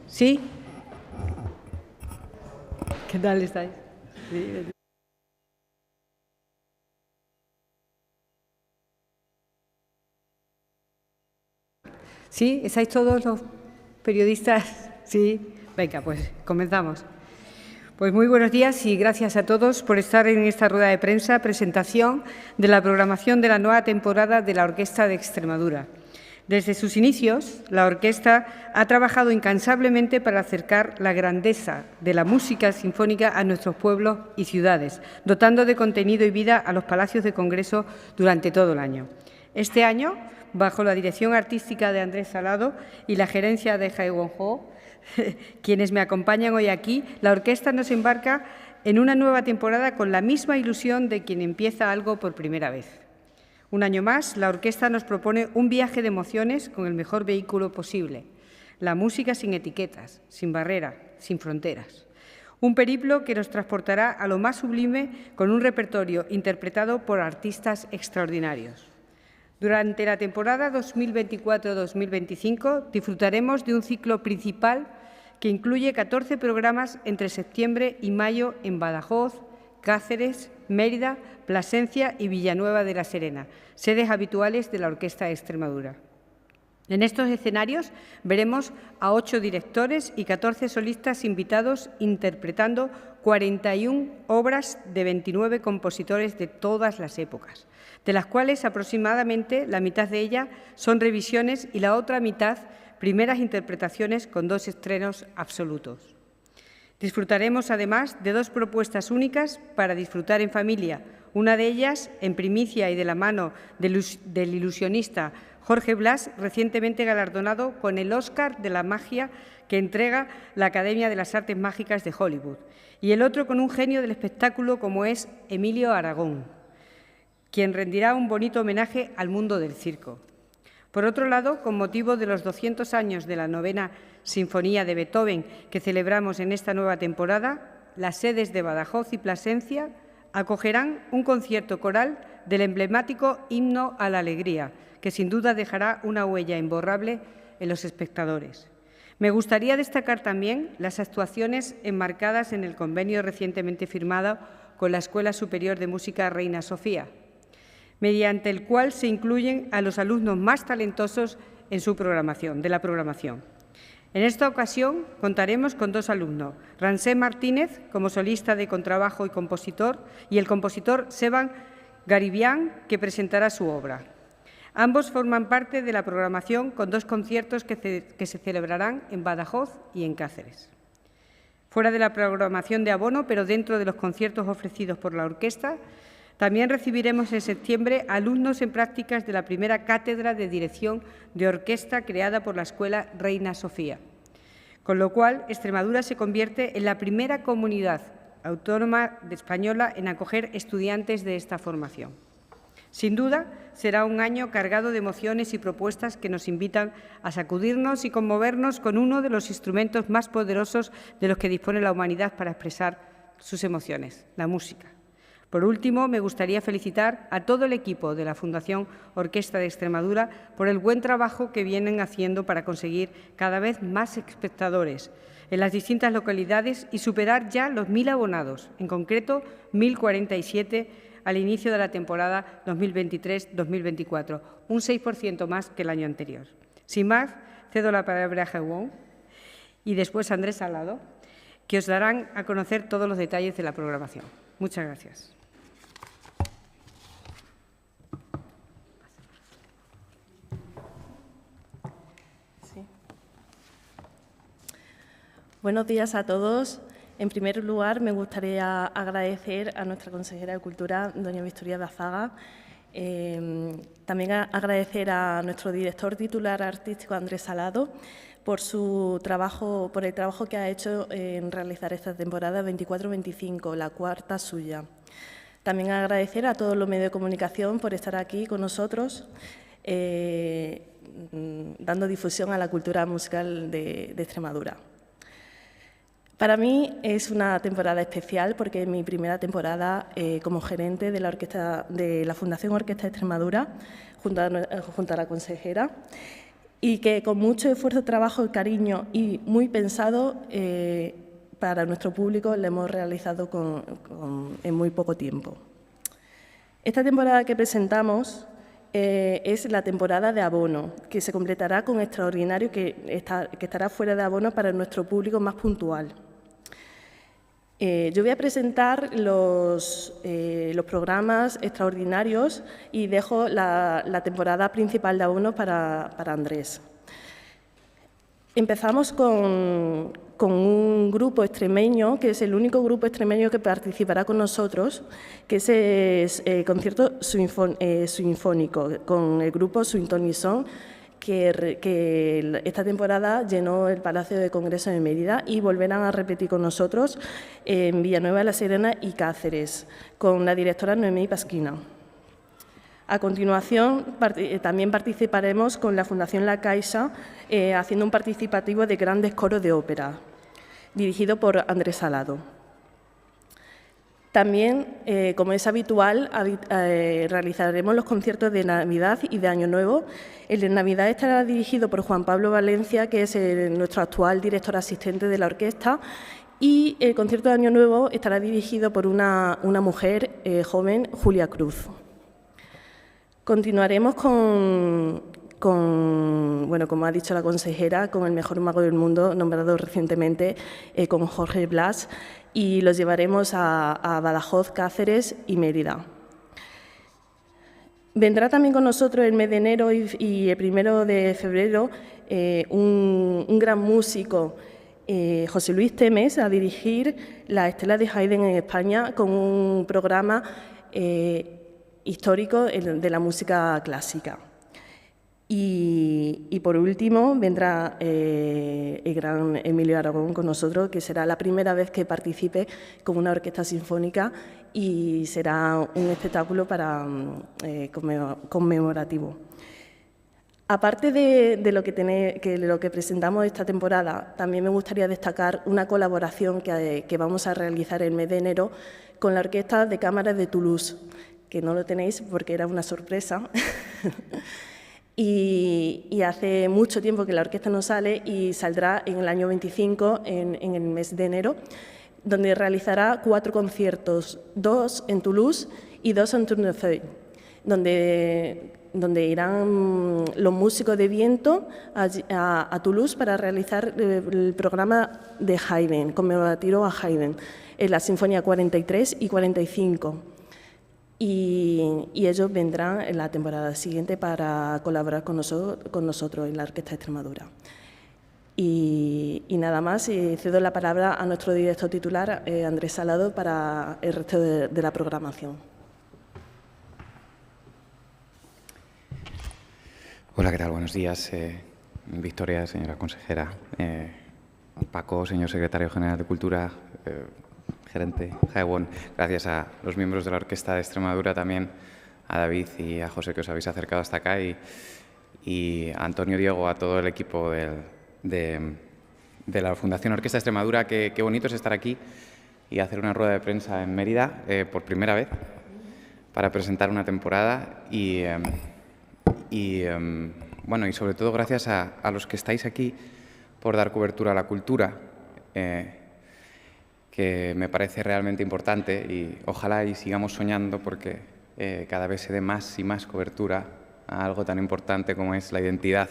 ¿Sí? ¿Qué tal estáis? ¿Sí? ¿Estáis todos los periodistas? Sí. Venga, pues comenzamos. Pues muy buenos días y gracias a todos por estar en esta rueda de prensa, presentación de la programación de la nueva temporada de la Orquesta de Extremadura. Desde sus inicios, la orquesta ha trabajado incansablemente para acercar la grandeza de la música sinfónica a nuestros pueblos y ciudades, dotando de contenido y vida a los palacios de congreso durante todo el año. Este año, bajo la dirección artística de Andrés Salado y la gerencia de Jae Won-ho, quienes me acompañan hoy aquí, la orquesta nos embarca en una nueva temporada con la misma ilusión de quien empieza algo por primera vez. Un año más, la orquesta nos propone un viaje de emociones con el mejor vehículo posible, la música sin etiquetas, sin barreras, sin fronteras. Un periplo que nos transportará a lo más sublime con un repertorio interpretado por artistas extraordinarios. Durante la temporada 2024-2025 disfrutaremos de un ciclo principal que incluye 14 programas entre septiembre y mayo en Badajoz, Cáceres, Mérida, Plasencia y Villanueva de la Serena, sedes habituales de la Orquesta de Extremadura. En estos escenarios veremos a 8 directores y 14 solistas invitados interpretando 41 obras de 29 compositores de todas las épocas, de las cuales aproximadamente la mitad de ellas son revisiones y la otra mitad primeras interpretaciones con 2 estrenos absolutos. Disfrutaremos, además, de 2 propuestas únicas para disfrutar en familia, una de ellas en primicia y de la mano del ilusionista Jorge Blas, recientemente galardonado con el Oscar de la Magia que entrega la Academia de las Artes Mágicas de Hollywood, y el otro con un genio del espectáculo como es Emilio Aragón, quien rendirá un bonito homenaje al mundo del circo. Por otro lado, con motivo de los 200 años de la novena Sinfonía de Beethoven que celebramos en esta nueva temporada, las sedes de Badajoz y Plasencia acogerán un concierto coral del emblemático Himno a la Alegría, que sin duda dejará una huella imborrable en los espectadores. Me gustaría destacar también las actuaciones enmarcadas en el convenio recientemente firmado con la Escuela Superior de Música Reina Sofía, mediante el cual se incluyen a los alumnos más talentosos en su programación, de la programación. En esta ocasión contaremos con 2 alumnos, Rancé Martínez como solista de contrabajo y compositor, y el compositor Seban Garibián, que presentará su obra. Ambos forman parte de la programación con 2 conciertos que se celebrarán en Badajoz y en Cáceres. Fuera de la programación de abono, pero dentro de los conciertos ofrecidos por la orquesta, también recibiremos en septiembre alumnos en prácticas de la primera cátedra de dirección de orquesta creada por la Escuela Reina Sofía, con lo cual Extremadura se convierte en la primera comunidad autónoma española en acoger estudiantes de esta formación. Sin duda, será un año cargado de emociones y propuestas que nos invitan a sacudirnos y conmovernos con uno de los instrumentos más poderosos de los que dispone la humanidad para expresar sus emociones, la música. Por último, me gustaría felicitar a todo el equipo de la Fundación Orquesta de Extremadura por el buen trabajo que vienen haciendo para conseguir cada vez más espectadores en las distintas localidades y superar ya los 1.000 abonados, en concreto 1.047 al inicio de la temporada 2023-2024, un 6% más que el año anterior. Sin más, cedo la palabra a Jae Won y después a Andrés Salado, que os darán a conocer todos los detalles de la programación. Muchas gracias. Buenos días a todos. En primer lugar, me gustaría agradecer a nuestra consejera de Cultura, doña Victoria Bazaga. También agradecer a nuestro director titular artístico, Andrés Salado, por el trabajo que ha hecho en realizar esta temporada 24-25, la 4ª suya. También agradecer a todos los medios de comunicación por estar aquí con nosotros, dando difusión a la cultura musical de Extremadura. Para mí es una temporada especial porque es mi primera temporada como gerente de la Fundación Orquesta de Extremadura, junto a la consejera. y que con mucho esfuerzo, trabajo y cariño y muy pensado para nuestro público lo hemos realizado en muy poco tiempo. Esta temporada que presentamos es la temporada de abono, que se completará con Extraordinario, que estará fuera de abono para nuestro público más puntual. Yo voy a presentar los programas extraordinarios y dejo la temporada principal de abono para Andrés. Empezamos con un grupo extremeño, que es el único grupo extremeño que participará con nosotros, que es el concierto sinfónico, con el grupo Swintonison, que esta temporada llenó el Palacio de Congreso de Mérida y volverán a repetir con nosotros en Villanueva de la Serena y Cáceres, con la directora Noemí Pasquina. A continuación, también participaremos con la Fundación La Caixa, haciendo un participativo de grandes coros de ópera, dirigido por Andrés Salado. También, como es habitual, realizaremos los conciertos de Navidad y de Año Nuevo. El de Navidad estará dirigido por Juan Pablo Valencia, que es nuestro actual director asistente de la orquesta, y el concierto de Año Nuevo estará dirigido por una mujer joven, Julia Cruz. Continuaremos bueno, como ha dicho la consejera, con el mejor mago del mundo, nombrado recientemente, con Jorge Blas, y los llevaremos a Badajoz, Cáceres y Mérida. Vendrá también con nosotros el mes de enero y el 1 de febrero un gran músico, José Luis Temes, a dirigir la Estela de Haydn en España con un programa histórico de la música clásica. Y por último vendrá el gran Emilio Aragón con nosotros, que será la primera vez que participe con una orquesta sinfónica y será un espectáculo conmemorativo. Aparte de lo que presentamos esta temporada, también me gustaría destacar una colaboración que vamos a realizar el mes de enero con la Orquesta de Cámara de Toulouse, que no lo tenéis porque era una sorpresa. Y hace mucho tiempo que la orquesta no sale y saldrá en el año 25, en el mes de enero, donde realizará 4 conciertos, 2 en Toulouse y 2 en Tournefeuille, donde irán los músicos de viento a Toulouse para realizar el programa de Haydn, conmemorativo a Haydn, en la Sinfonía 43 y 45. Y ellos vendrán en la temporada siguiente para colaborar con nosotros en la Orquesta de Extremadura. Y nada más, cedo la palabra a nuestro director titular, Andrés Salado, para el resto de la programación. Hola, ¿qué tal? Buenos días. Victoria, señora consejera, Paco, señor secretario general de Cultura, gerente Jaewon, gracias a los miembros de la Orquesta de Extremadura, también a David y a José, que os habéis acercado hasta acá, y a Antonio, Diego, a todo el equipo de la Fundación Orquesta de Extremadura. Qué bonito es estar aquí y hacer una rueda de prensa en Mérida por primera vez para presentar una temporada bueno, y sobre todo gracias a los que estáis aquí por dar cobertura a la cultura, que me parece realmente importante, y ojalá y sigamos soñando porque cada vez se dé más y más cobertura a algo tan importante como es la identidad,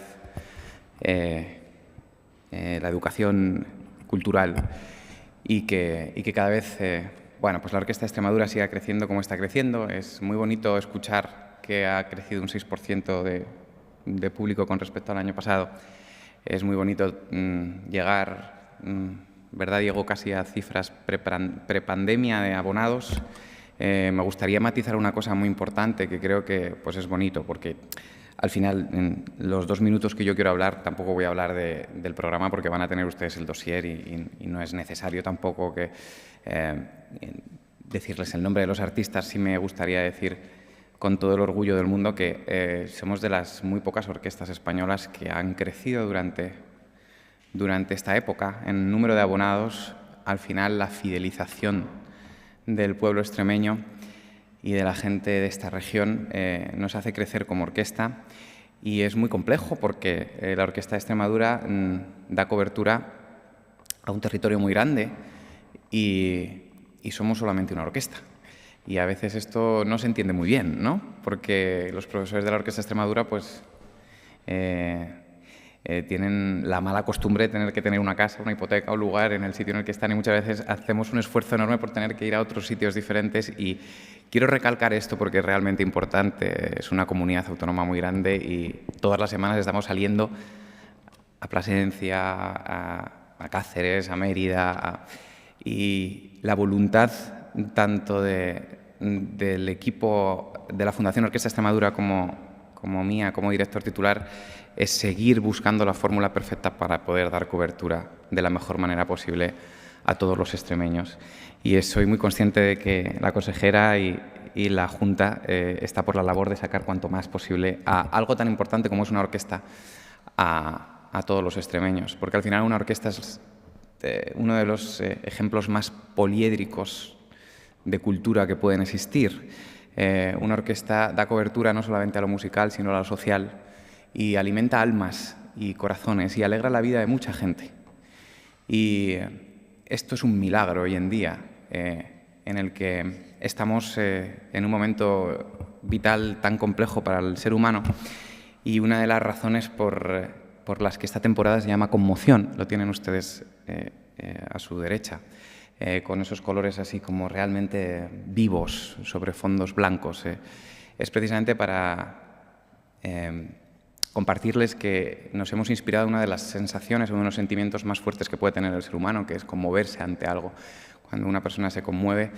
la educación cultural, y que cada vez bueno, pues la Orquesta de Extremadura siga creciendo como está creciendo. Es muy bonito escuchar que ha crecido un 6% de público con respecto al año pasado. Es muy bonito llegar, ¿verdad? Llegó casi a cifras prepandemia de abonados. Me gustaría matizar una cosa muy importante que creo que pues es bonito, porque al final, en los 2 minutos que yo quiero hablar, tampoco voy a hablar del programa porque van a tener ustedes el dossier y no es necesario tampoco que decirles el nombre de los artistas. Sí me gustaría decir con todo el orgullo del mundo que somos de las muy pocas orquestas españolas que han crecido durante esta época en número de abonados. Al final, la fidelización del pueblo extremeño y de la gente de esta región nos hace crecer como orquesta, Y es muy complejo porque la Orquesta de Extremadura da cobertura a un territorio muy grande y somos solamente una orquesta. Y a veces esto no se entiende muy bien, ¿no? Porque los profesores de la Orquesta de Extremadura pues, tienen la mala costumbre de tener que tener una casa, una hipoteca, un lugar en el sitio en el que están, y muchas veces hacemos un esfuerzo enorme por tener que ir a otros sitios diferentes. Y quiero recalcar esto porque es realmente importante. Es una comunidad autónoma muy grande y todas las semanas estamos saliendo a Plasencia, a Cáceres, a Mérida, y la voluntad tanto del equipo de la Fundación Orquesta Extremadura como mía, como director titular, es seguir buscando la fórmula perfecta para poder dar cobertura de la mejor manera posible a todos los extremeños. Y soy muy consciente de que la consejera y la Junta está por la labor de sacar cuanto más posible a algo tan importante como es una orquesta a todos los extremeños, porque al final una orquesta es uno de los ejemplos más poliédricos de cultura que pueden existir. Una orquesta da cobertura no solamente a lo musical, sino a lo social, y alimenta almas y corazones y alegra la vida de mucha gente. Y esto es un milagro hoy en día, en el que estamos en un momento vital tan complejo para el ser humano, y una de las razones por las que esta temporada se llama Conmoción, lo tienen ustedes a su derecha, con esos colores así como realmente vivos sobre fondos blancos. Es precisamente para compartirles que nos hemos inspirado en una de las sensaciones o uno de los sentimientos más fuertes que puede tener el ser humano, que es conmoverse ante algo. Cuando una persona se conmueve,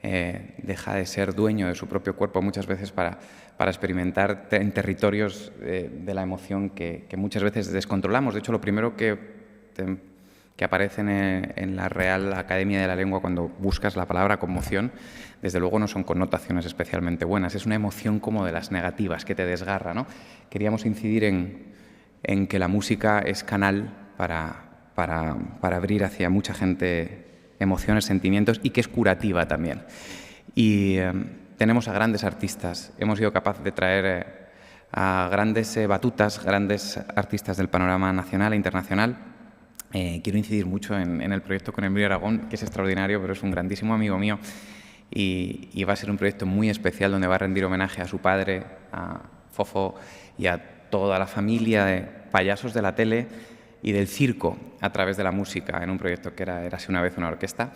deja de ser dueño de su propio cuerpo muchas veces para experimentar en territorios de la emoción que muchas veces descontrolamos. De hecho, lo primero que aparece en la Real Academia de la Lengua cuando buscas la palabra conmoción, desde luego no son connotaciones especialmente buenas, es una emoción como de las negativas, que te desgarra, ¿no? Queríamos incidir en que la música es canal para abrir hacia mucha gente emociones, sentimientos, y que es curativa también. Y tenemos a grandes artistas, hemos sido capaces de traer a grandes batutas, grandes artistas del panorama nacional e internacional. Quiero incidir mucho en el proyecto con Emilio Aragón, que es extraordinario, pero es un grandísimo amigo mío, y va a ser un proyecto muy especial donde va a rendir homenaje a su padre, a Fofo, y a toda la familia de payasos de la tele y del circo a través de la música, en un proyecto que era Érase una vez una orquesta.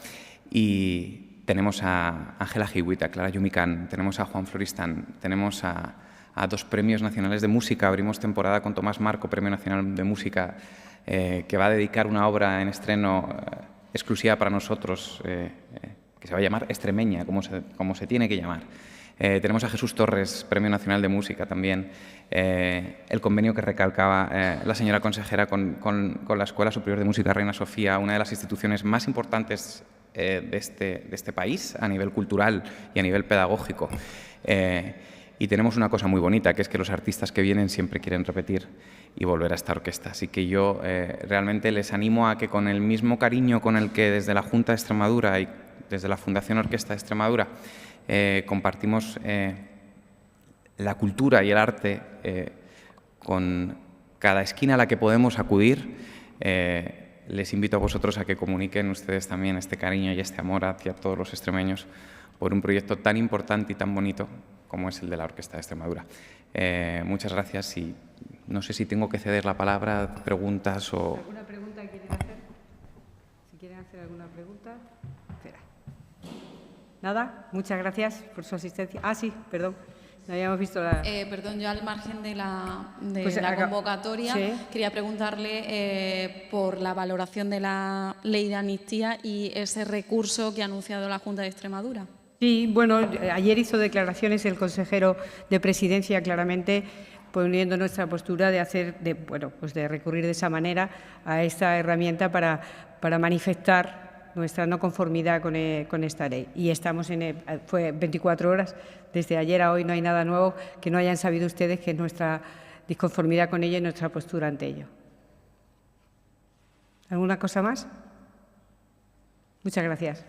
Y tenemos a Ángela Hewitt, a Clara Yumican, tenemos a Juan Floristán, tenemos a 2 premios nacionales de música. Abrimos temporada con Tomás Marco, Premio Nacional de Música, que va a dedicar una obra en estreno exclusiva para nosotros, que se va a llamar Extremeña, como se tiene que llamar. Tenemos a Jesús Torres, Premio Nacional de Música también. El convenio que recalcaba la señora consejera con la Escuela Superior de Música Reina Sofía, una de las instituciones más importantes de este país a nivel cultural y a nivel pedagógico. Y tenemos una cosa muy bonita, que es que los artistas que vienen siempre quieren repetir y volver a esta orquesta. Así que yo realmente les animo a que, con el mismo cariño con el que desde la Junta de Extremadura y desde la Fundación Orquesta de Extremadura compartimos la cultura y el arte con cada esquina a la que podemos acudir, les invito a vosotros a que comuniquen ustedes también este cariño y este amor hacia todos los extremeños por un proyecto tan importante y tan bonito como es el de la Orquesta de Extremadura. Muchas gracias, y no sé si tengo que ceder la palabra, preguntas o... ¿Alguna pregunta quieren hacer? Si quieren hacer alguna pregunta... Espera. ¿Nada? Muchas gracias por su asistencia. Ah, sí, perdón. No habíamos visto la... Perdón, yo al margen de la convocatoria, sí, quería preguntarle por la valoración de la ley de amnistía y ese recurso que ha anunciado la Junta de Extremadura. Sí, bueno, ayer hizo declaraciones el consejero de Presidencia, claramente poniendo nuestra postura de recurrir de esa manera a esta herramienta para manifestar nuestra no conformidad con esta ley. Y estamos fue 24 horas, desde ayer a hoy no hay nada nuevo que no hayan sabido ustedes, que es nuestra disconformidad con ella y nuestra postura ante ello. ¿Alguna cosa más? Muchas gracias.